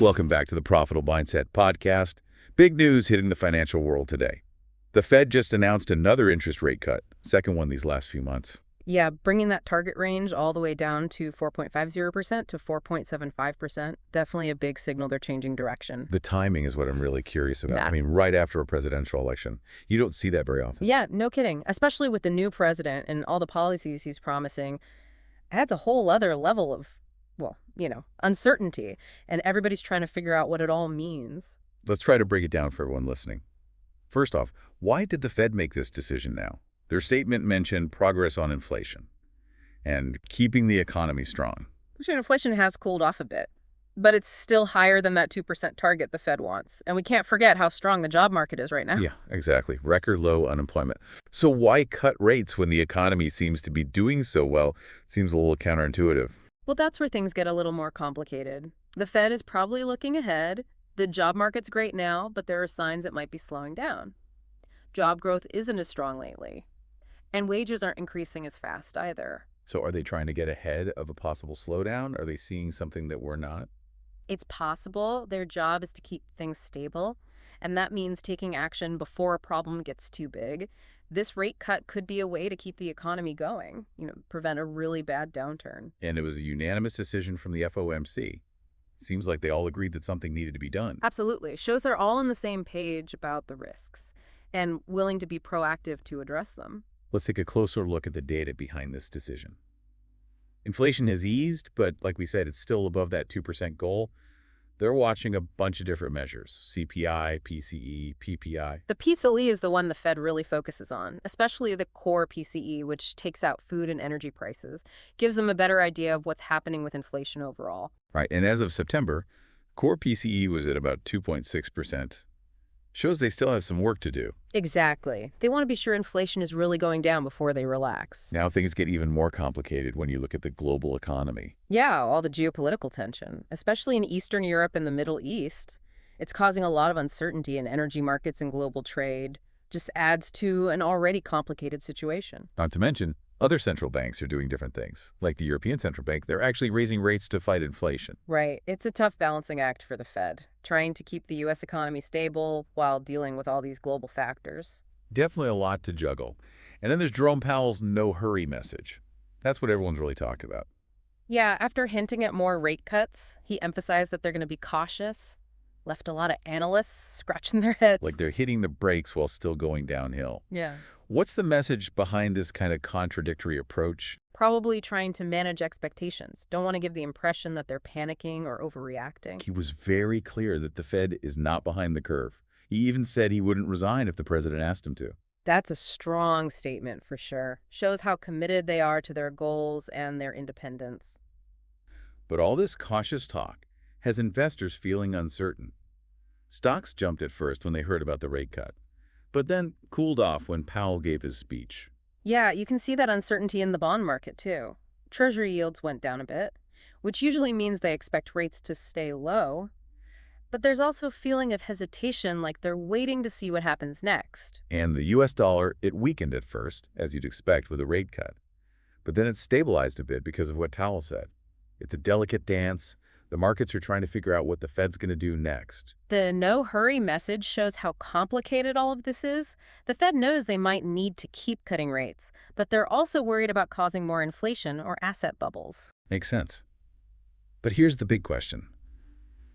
Welcome back to the Profitable Mindset podcast. Big news hitting the financial world today. The Fed just announced another interest rate cut, second one these last few months. Yeah, bringing that target range all the way down to 4.50% to 4.75%. Definitely a big signal they're changing direction. The timing is what I'm really curious about. Yeah. I mean, right after a presidential election. You don't see that very often. Yeah, no kidding. Especially with the new president and all the policies he's promising, adds a whole other level of, uncertainty. And everybody's trying to figure out what it all means. Let's try to break it down for everyone listening. First off, why did the Fed make this decision now? Their statement mentioned progress on inflation and keeping the economy strong. Inflation has cooled off a bit, but it's still higher than that 2% target the Fed wants. And we can't forget how strong the job market is right now. Yeah, exactly. Record low unemployment. So why cut rates when the economy seems to be doing so well? Seems a little counterintuitive. Well, that's where things get a little more complicated. The Fed is probably looking ahead. The job market's great now, but there are signs it might be slowing down. Job growth isn't as strong lately, and wages aren't increasing as fast either. So are they trying to get ahead of a possible slowdown? Are they seeing something that we're not? It's possible their job is to keep things stable, and that means taking action before a problem gets too big. This rate cut could be a way to keep the economy going, prevent a really bad downturn. And it was a unanimous decision from the FOMC. Seems like they all agreed that something needed to be done. Absolutely. Shows they're all on the same page about the risks and willing to be proactive to address them. Let's take a closer look at the data behind this decision. Inflation has eased, but like we said, it's still above that 2% goal. They're watching a bunch of different measures: CPI, PCE, PPI. The PCE is the one the Fed really focuses on, especially the core PCE, which takes out food and energy prices, gives them a better idea of what's happening with inflation overall. Right, and as of September, core PCE was at about 2.6%. Shows they still have some work to do. Exactly. They want to be sure inflation is really going down before they relax. Now things get even more complicated when you look at the global economy. Yeah, all the geopolitical tension, especially in Eastern Europe and the Middle East. It's causing a lot of uncertainty in energy markets and global trade. Just adds to an already complicated situation. Not to mention, other central banks are doing different things. Like the European Central Bank, they're actually raising rates to fight inflation. Right. It's a tough balancing act for the Fed, trying to keep the U.S. economy stable while dealing with all these global factors. Definitely a lot to juggle. And then there's Jerome Powell's no hurry message. That's what everyone's really talking about. Yeah, after hinting at more rate cuts, he emphasized that they're going to be cautious, left a lot of analysts scratching their heads. Like they're hitting the brakes while still going downhill. Yeah. What's the message behind this kind of contradictory approach? Probably trying to manage expectations. Don't want to give the impression that they're panicking or overreacting. He was very clear that the Fed is not behind the curve. He even said he wouldn't resign if the president asked him to. That's a strong statement for sure. Shows how committed they are to their goals and their independence. But all this cautious talk has investors feeling uncertain. Stocks jumped at first when they heard about the rate cut, but then cooled off when Powell gave his speech. Yeah, you can see that uncertainty in the bond market too. Treasury yields went down a bit, which usually means they expect rates to stay low. But there's also a feeling of hesitation, like they're waiting to see what happens next. And the U.S. dollar, it weakened at first, as you'd expect with a rate cut. But then it stabilized a bit because of what Powell said. It's a delicate dance. The markets are trying to figure out what the Fed's going to do next. The no-hurry message shows how complicated all of this is. The Fed knows they might need to keep cutting rates, but they're also worried about causing more inflation or asset bubbles. Makes sense. But here's the big question.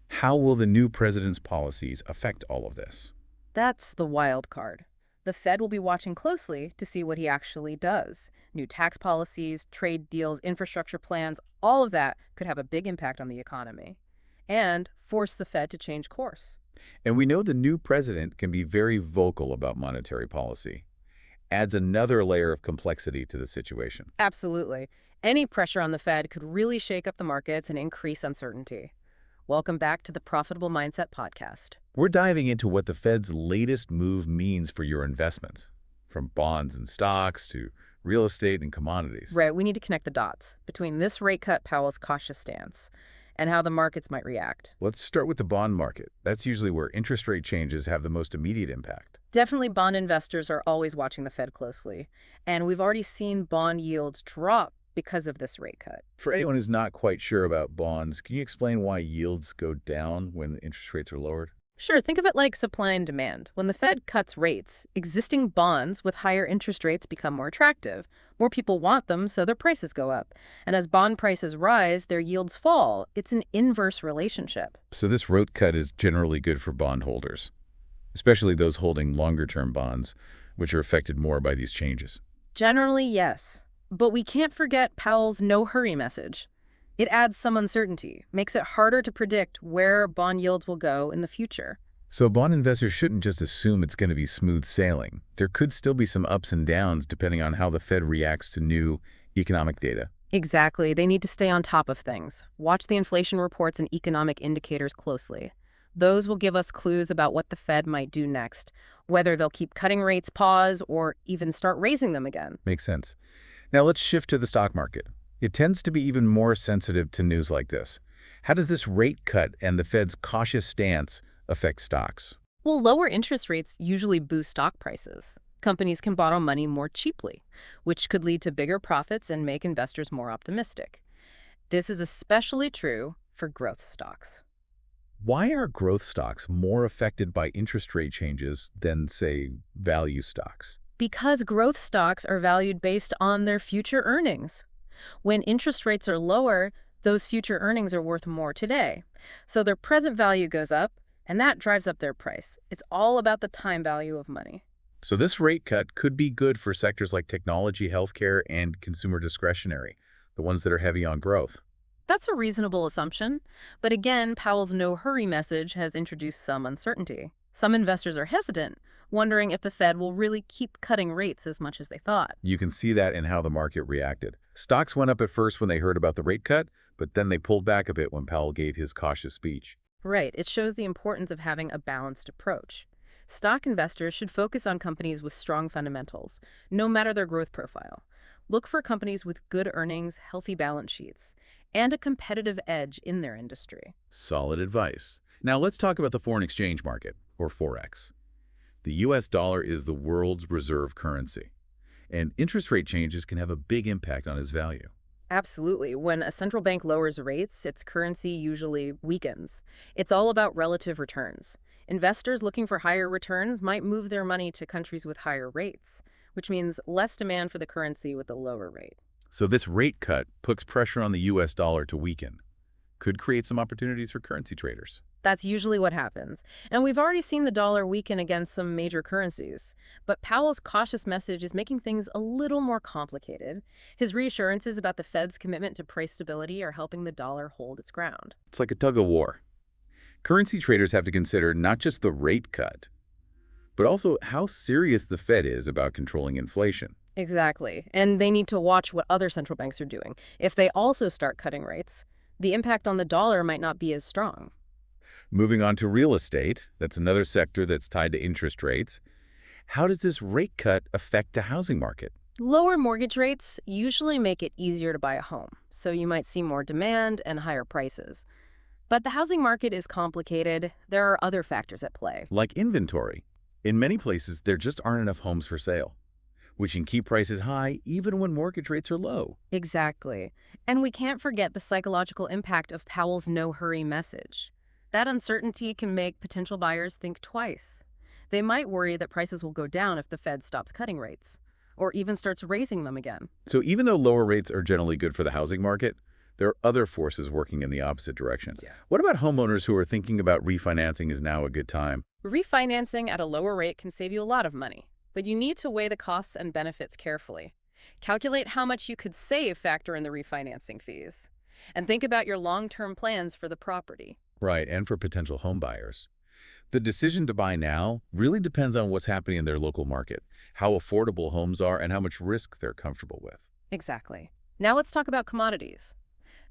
How will the new president's policies affect all of this? That's the wild card. The Fed will be watching closely to see what he actually does. New tax policies, trade deals, infrastructure plans, all of that could have a big impact on the economy and force the Fed to change course. And we know the new president can be very vocal about monetary policy. Adds another layer of complexity to the situation. Absolutely. Any pressure on the Fed could really shake up the markets and increase uncertainty. Welcome back to the Profitable Mindset podcast. We're diving into what the Fed's latest move means for your investments, from bonds and stocks to real estate and commodities. Right, we need to connect the dots between this rate cut, Powell's cautious stance, and how the markets might react. Let's start with the bond market. That's usually where interest rate changes have the most immediate impact. Definitely bond investors are always watching the Fed closely, and we've already seen bond yields drop because of this rate cut. For anyone who's not quite sure about bonds, can you explain why yields go down when interest rates are lowered? Sure, think of it like supply and demand. When the Fed cuts rates, existing bonds with higher interest rates become more attractive. More people want them, so their prices go up. And as bond prices rise, their yields fall. It's an inverse relationship. So this rate cut is generally good for bondholders, especially those holding longer-term bonds, which are affected more by these changes. Generally, yes. But we can't forget Powell's no-hurry message. It adds some uncertainty, makes it harder to predict where bond yields will go in the future. So bond investors shouldn't just assume it's going to be smooth sailing. There could still be some ups and downs depending on how the Fed reacts to new economic data. Exactly. They need to stay on top of things. Watch the inflation reports and economic indicators closely. Those will give us clues about what the Fed might do next, whether they'll keep cutting rates, pause, or even start raising them again. Makes sense. Now let's shift to the stock market. It tends to be even more sensitive to news like this. How does this rate cut and the Fed's cautious stance affect stocks? Well, lower interest rates usually boost stock prices. Companies can borrow money more cheaply, which could lead to bigger profits and make investors more optimistic. This is especially true for growth stocks. Why are growth stocks more affected by interest rate changes than, say, value stocks? Because growth stocks are valued based on their future earnings. When interest rates are lower, those future earnings are worth more today. So their present value goes up, and that drives up their price. It's all about the time value of money. So this rate cut could be good for sectors like technology, healthcare, and consumer discretionary, the ones that are heavy on growth. That's a reasonable assumption. But again, Powell's no-hurry message has introduced some uncertainty. Some investors are hesitant, wondering if the Fed will really keep cutting rates as much as they thought. You can see that in how the market reacted. Stocks went up at first when they heard about the rate cut, but then they pulled back a bit when Powell gave his cautious speech. Right, it shows the importance of having a balanced approach. Stock investors should focus on companies with strong fundamentals, no matter their growth profile. Look for companies with good earnings, healthy balance sheets, and a competitive edge in their industry. Solid advice. Now let's talk about the foreign exchange market, or Forex. The US dollar is the world's reserve currency, and interest rate changes can have a big impact on its value. Absolutely. When a central bank lowers rates, its currency usually weakens. It's all about relative returns. Investors looking for higher returns might move their money to countries with higher rates, which means less demand for the currency with a lower rate. So this rate cut puts pressure on the US dollar to weaken. Could create some opportunities for currency traders. That's usually what happens. And we've already seen the dollar weaken against some major currencies. But Powell's cautious message is making things a little more complicated. His reassurances about the Fed's commitment to price stability are helping the dollar hold its ground. It's like a tug of war. Currency traders have to consider not just the rate cut, but also how serious the Fed is about controlling inflation. Exactly. And they need to watch what other central banks are doing. If they also start cutting rates, the impact on the dollar might not be as strong. Moving on to real estate, that's another sector that's tied to interest rates. How does this rate cut affect the housing market? Lower mortgage rates usually make it easier to buy a home, so you might see more demand and higher prices. But the housing market is complicated. There are other factors at play. Like inventory. In many places, there just aren't enough homes for sale, which can keep prices high even when mortgage rates are low. Exactly. And we can't forget the psychological impact of Powell's no-hurry message. That uncertainty can make potential buyers think twice. They might worry that prices will go down if the Fed stops cutting rates, or even starts raising them again. So even though lower rates are generally good for the housing market, there are other forces working in the opposite direction. Yeah. What about homeowners who are thinking about refinancing is now a good time? Refinancing at a lower rate can save you a lot of money, but you need to weigh the costs and benefits carefully. Calculate how much you could save, factor in the refinancing fees, and think about your long-term plans for the property. Right, and for potential home buyers. The decision to buy now really depends on what's happening in their local market, how affordable homes are, and how much risk they're comfortable with. Exactly. Now let's talk about commodities.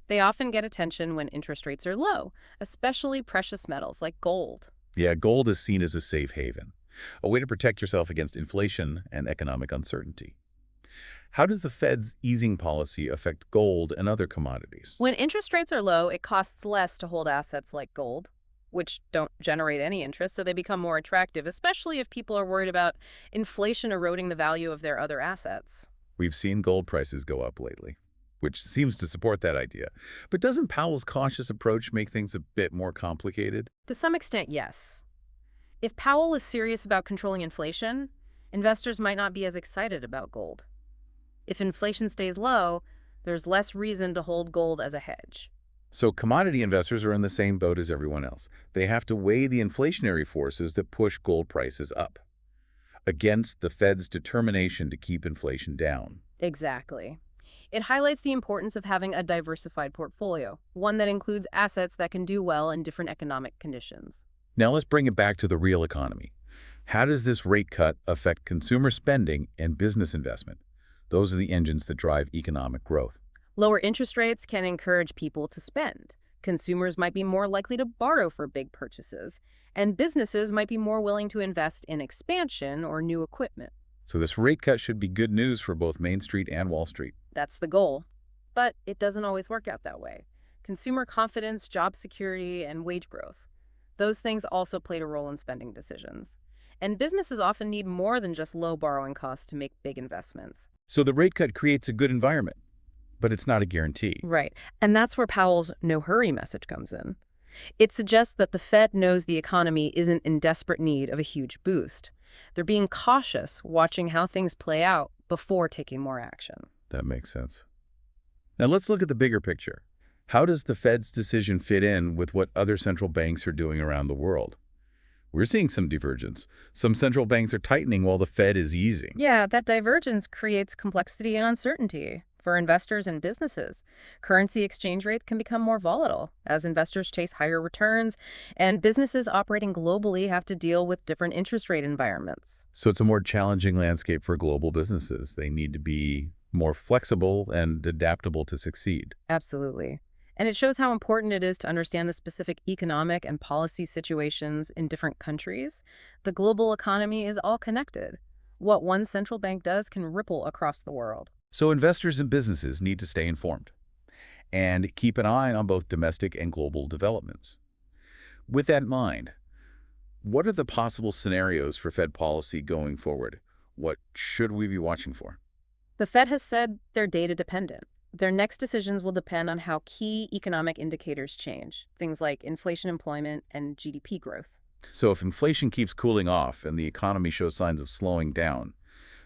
They often get attention when interest rates are low, especially precious metals like gold. Yeah, gold is seen as a safe haven, a way to protect yourself against inflation and economic uncertainty. How does the Fed's easing policy affect gold and other commodities? When interest rates are low, it costs less to hold assets like gold, which don't generate any interest, so they become more attractive, especially if people are worried about inflation eroding the value of their other assets. We've seen gold prices go up lately. which seems to support that idea. But doesn't Powell's cautious approach make things a bit more complicated? To some extent, yes. If Powell is serious about controlling inflation, investors might not be as excited about gold. If inflation stays low, there's less reason to hold gold as a hedge. So commodity investors are in the same boat as everyone else. They have to weigh the inflationary forces that push gold prices up against the Fed's determination to keep inflation down. Exactly. It highlights the importance of having a diversified portfolio, one that includes assets that can do well in different economic conditions. Now let's bring it back to the real economy. How does this rate cut affect consumer spending and business investment? Those are the engines that drive economic growth. Lower interest rates can encourage people to spend. Consumers might be more likely to borrow for big purchases, and businesses might be more willing to invest in expansion or new equipment. So this rate cut should be good news for both Main Street and Wall Street. That's the goal. But it doesn't always work out that way. Consumer confidence, job security, and wage growth. Those things also played a role in spending decisions. And businesses often need more than just low borrowing costs to make big investments. So the rate cut creates a good environment, but it's not a guarantee. Right. And that's where Powell's no hurry message comes in. It suggests that the Fed knows the economy isn't in desperate need of a huge boost. They're being cautious, watching how things play out before taking more action. That makes sense. Now let's look at the bigger picture. How does the Fed's decision fit in with what other central banks are doing around the world? We're seeing some divergence. Some central banks are tightening while the Fed is easing. Yeah, that divergence creates complexity and uncertainty for investors and businesses. Currency exchange rates can become more volatile as investors chase higher returns, and businesses operating globally have to deal with different interest rate environments. So it's a more challenging landscape for global businesses. They need to be more flexible and adaptable to succeed. Absolutely. And it shows how important it is to understand the specific economic and policy situations in different countries. The global economy is all connected. What one central bank does can ripple across the world. So investors and businesses need to stay informed and keep an eye on both domestic and global developments. With that in mind, what are the possible scenarios for Fed policy going forward? What should we be watching for? The Fed has said they're data dependent. Their next decisions will depend on how key economic indicators change, things like inflation, employment, and GDP growth. So if inflation keeps cooling off and the economy shows signs of slowing down,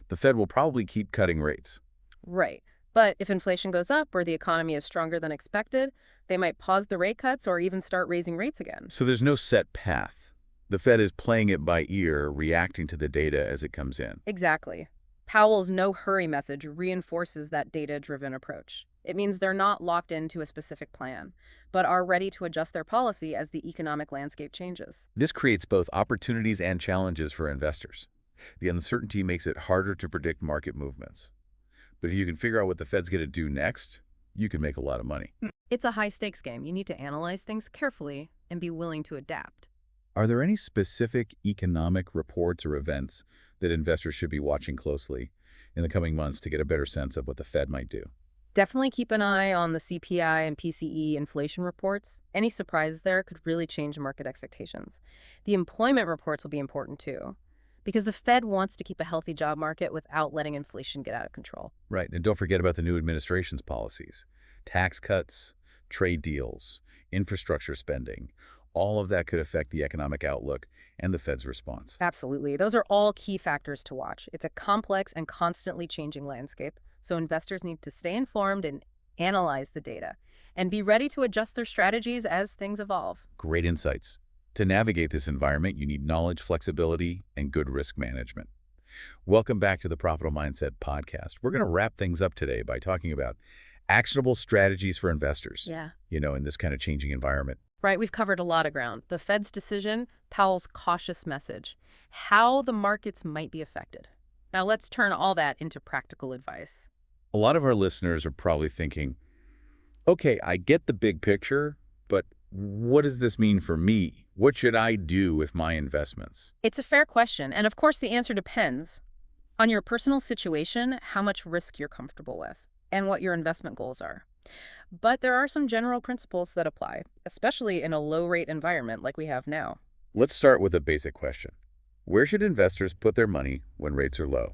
the Fed will probably keep cutting rates. Right. But if inflation goes up or the economy is stronger than expected, they might pause the rate cuts or even start raising rates again. So there's no set path. The Fed is playing it by ear, reacting to the data as it comes in. Exactly. Powell's no-hurry message reinforces that data-driven approach. It means they're not locked into a specific plan, but are ready to adjust their policy as the economic landscape changes. This creates both opportunities and challenges for investors. The uncertainty makes it harder to predict market movements. But if you can figure out what the Fed's going to do next, you can make a lot of money. It's a high-stakes game. You need to analyze things carefully and be willing to adapt. Are there any specific economic reports or events that investors should be watching closely in the coming months to get a better sense of what the Fed might do? Definitely keep an eye on the CPI and PCE inflation reports. Any surprises there could really change market expectations. The employment reports will be important too, because the Fed wants to keep a healthy job market without letting inflation get out of control. Right, and don't forget about the new administration's policies. Tax cuts, trade deals, infrastructure spending. All of that could affect the economic outlook and the Fed's response. Absolutely. Those are all key factors to watch. It's a complex and constantly changing landscape, so investors need to stay informed and analyze the data and be ready to adjust their strategies as things evolve. Great insights. To navigate this environment, you need knowledge, flexibility, and good risk management. Welcome back to the Profitable Mindset podcast. We're going to wrap things up today by talking about actionable strategies for investors, Yeah. in this kind of changing environment. Right, we've covered a lot of ground. The Fed's decision, Powell's cautious message, how the markets might be affected. Now let's turn all that into practical advice. A lot of our listeners are probably thinking, okay, I get the big picture, but what does this mean for me? What should I do with my investments? It's a fair question, and of course the answer depends on your personal situation, how much risk you're comfortable with, and what your investment goals are. But there are some general principles that apply, especially in a low-rate environment like we have now. Let's start with a basic question. Where should investors put their money when rates are low?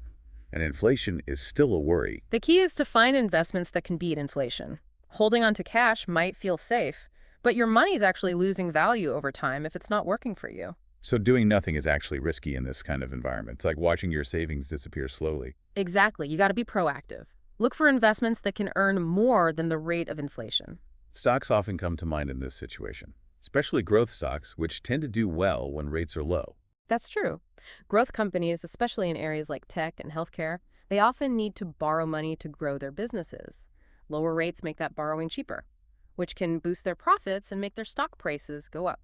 And inflation is still a worry. The key is to find investments that can beat inflation. Holding onto cash might feel safe, but your money's actually losing value over time if it's not working for you. So doing nothing is actually risky in this kind of environment. It's like watching your savings disappear slowly. Exactly. You got to be proactive. Look for investments that can earn more than the rate of inflation. Stocks often come to mind in this situation, especially growth stocks, which tend to do well when rates are low. That's true. Growth companies, especially in areas like tech and healthcare, they often need to borrow money to grow their businesses. Lower rates make that borrowing cheaper, which can boost their profits and make their stock prices go up.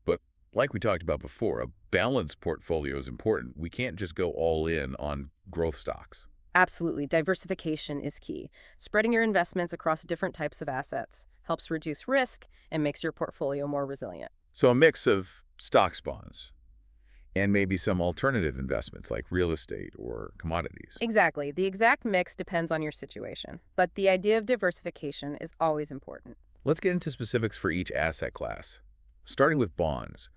But like we talked about before, a balanced portfolio is important. We can't just go all in on growth stocks. Absolutely. Diversification is key. Spreading your investments across different types of assets helps reduce risk and makes your portfolio more resilient. So a mix of stocks, bonds, and maybe some alternative investments like real estate or commodities. Exactly. The exact mix depends on your situation, but the idea of diversification is always important. Let's get into specifics for each asset class. Starting with bonds,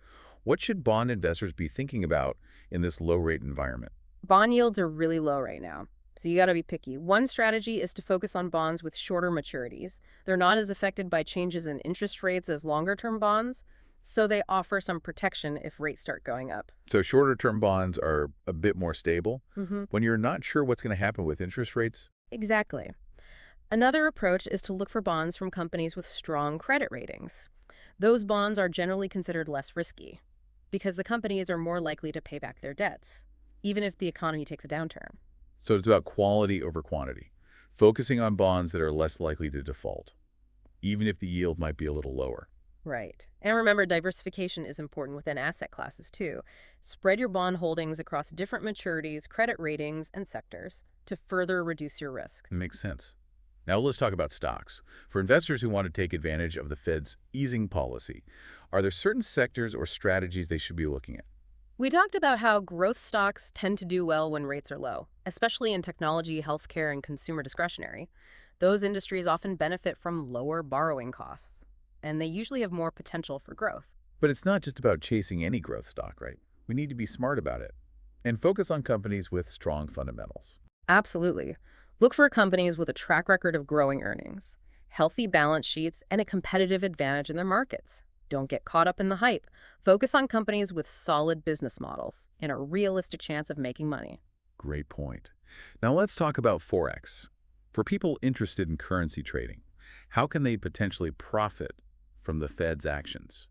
what should bond investors be thinking about in this low-rate environment? Bond yields are really low right now, so you got to be picky. One strategy is to focus on bonds with shorter maturities. They're not as affected by changes in interest rates as longer-term bonds, so they offer some protection if rates start going up. So shorter-term bonds are a bit more stable. Mm-hmm. When you're not sure what's going to happen with interest rates, Exactly. Another approach is to look for bonds from companies with strong credit ratings. Those bonds are generally considered less risky because the companies are more likely to pay back their debts, even if the economy takes a downturn. so it's about quality over quantity, focusing on bonds that are less likely to default, even if the yield might be a little lower. Right. And remember, diversification is important within asset classes, too. Spread your bond holdings across different maturities, credit ratings, and sectors to further reduce your risk. Makes sense. Now let's talk about stocks. For investors who want to take advantage of the Fed's easing policy, are there certain sectors or strategies they should be looking at? We talked about how growth stocks tend to do well when rates are low, especially in technology, healthcare, and consumer discretionary. Those industries often benefit from lower borrowing costs, and they usually have more potential for growth. But it's not just about chasing any growth stock, right? We need to be smart about it and focus on companies with strong fundamentals. Absolutely. Look for companies with a track record of growing earnings, healthy balance sheets, and a competitive advantage in their markets. Don't get caught up in the hype. Focus on companies with solid business models and a realistic chance of making money. Great point. Now let's talk about Forex. For people interested in currency trading, how can they potentially profit from the Fed's actions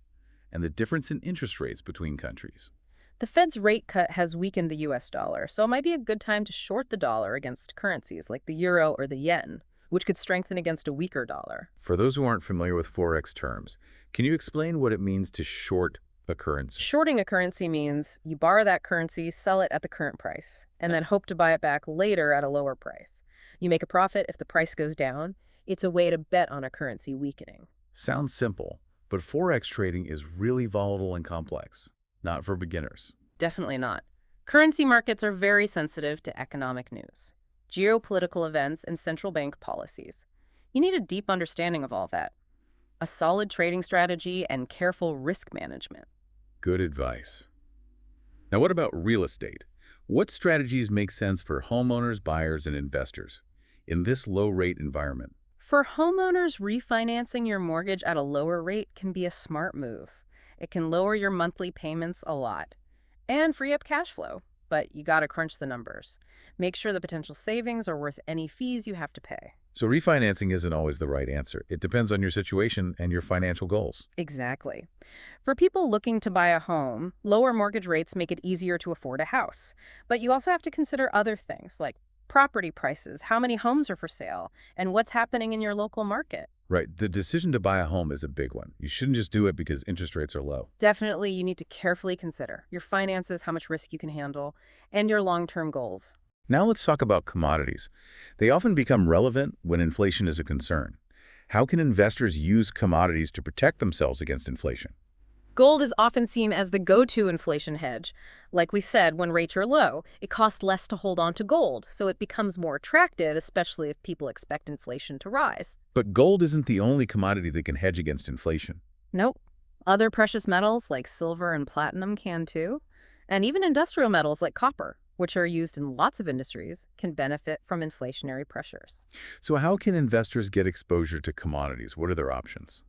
and the difference in interest rates between countries? The Fed's rate cut has weakened the US dollar, so it might be a good time to short the dollar against currencies like the euro or the yen, which could strengthen against a weaker dollar. For those who aren't familiar with Forex terms, can you explain what it means to short a currency? Shorting a currency means you borrow that currency, sell it at the current price, and then hope to buy it back later at a lower price. You make a profit if the price goes down. It's a way to bet on a currency weakening. Sounds simple, but Forex trading is really volatile and complex, not for beginners. Definitely not. Currency markets are very sensitive to economic news, geopolitical events, and central bank policies. You need a deep understanding of all that, a solid trading strategy, and careful risk management. Good advice. Now what about real estate? What strategies make sense for homeowners, buyers, and investors in this low-rate environment? For homeowners, refinancing your mortgage at a lower rate can be a smart move. It can lower your monthly payments a lot and free up cash flow, but you gotta crunch the numbers. Make sure the potential savings are worth any fees you have to pay. So refinancing isn't always the right answer. It depends on your situation and your financial goals. Exactly. For people looking to buy a home, lower mortgage rates make it easier to afford a house. But you also have to consider other things like property prices, how many homes are for sale, and what's happening in your local market. Right. The decision to buy a home is a big one. You shouldn't just do it because interest rates are low. Definitely, you need to carefully consider your finances, how much risk you can handle, and your long-term goals. Now let's talk about commodities. They often become relevant when inflation is a concern. How can investors use commodities to protect themselves against inflation? Gold is often seen as the go-to inflation hedge. Like we said, when rates are low, it costs less to hold on to gold, so it becomes more attractive, especially if people expect inflation to rise. But gold isn't the only commodity that can hedge against inflation. Nope. Other precious metals like silver and platinum can too, and even industrial metals like copper. which are used in lots of industries, can benefit from inflationary pressures. So how can investors get exposure to commodities? What are their options?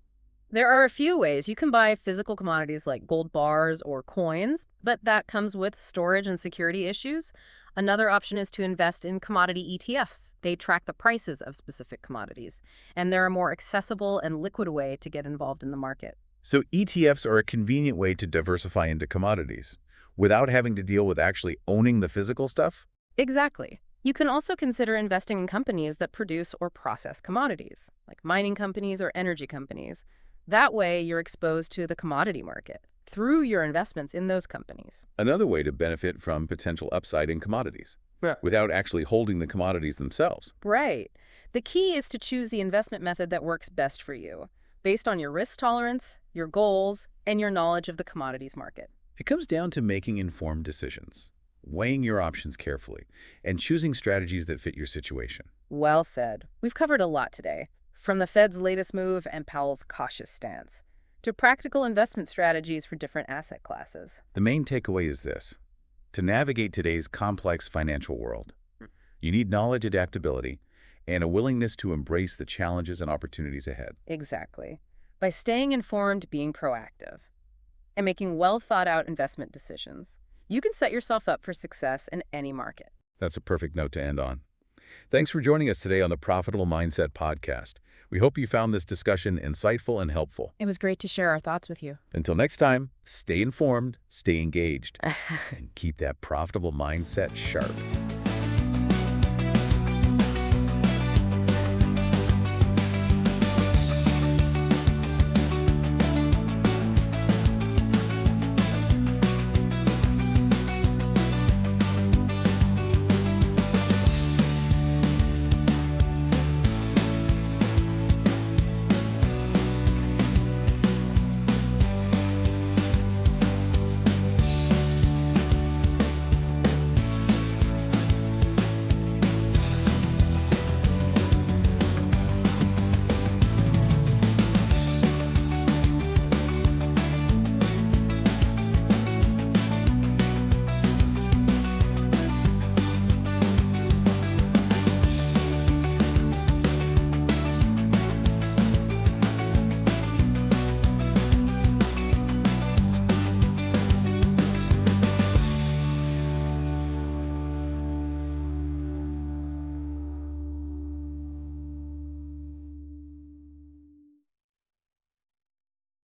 There are a few ways. You can buy physical commodities like gold bars or coins, but that comes with storage and security issues. Another option is to invest in commodity ETFs. They track the prices of specific commodities, and they're a more accessible and liquid way to get involved in the market. So ETFs are a convenient way to diversify into commodities without having to deal with actually owning the physical stuff? Exactly. You can also consider investing in companies that produce or process commodities, like mining companies or energy companies. That way, you're exposed to the commodity market through your investments in those companies. Another way to benefit from potential upside in commodities Yeah. without actually holding the commodities themselves. Right. The key is to choose the investment method that works best for you, based on your risk tolerance, your goals, and your knowledge of the commodities market. It comes down to making informed decisions, weighing your options carefully, and choosing strategies that fit your situation. Well said. We've covered a lot today, from the Fed's latest move and Powell's cautious stance, to practical investment strategies for different asset classes. The main takeaway is this: to navigate today's complex financial world, you need knowledge, adaptability, and a willingness to embrace the challenges and opportunities ahead. Exactly. By staying informed, being proactive, and making well-thought-out investment decisions, you can set yourself up for success in any market. That's a perfect note to end on. Thanks for joining us today on the Profitable Mindset podcast. We hope you found this discussion insightful and helpful. It was great to share our thoughts with you. Until next time, stay informed, stay engaged, and keep that profitable mindset sharp.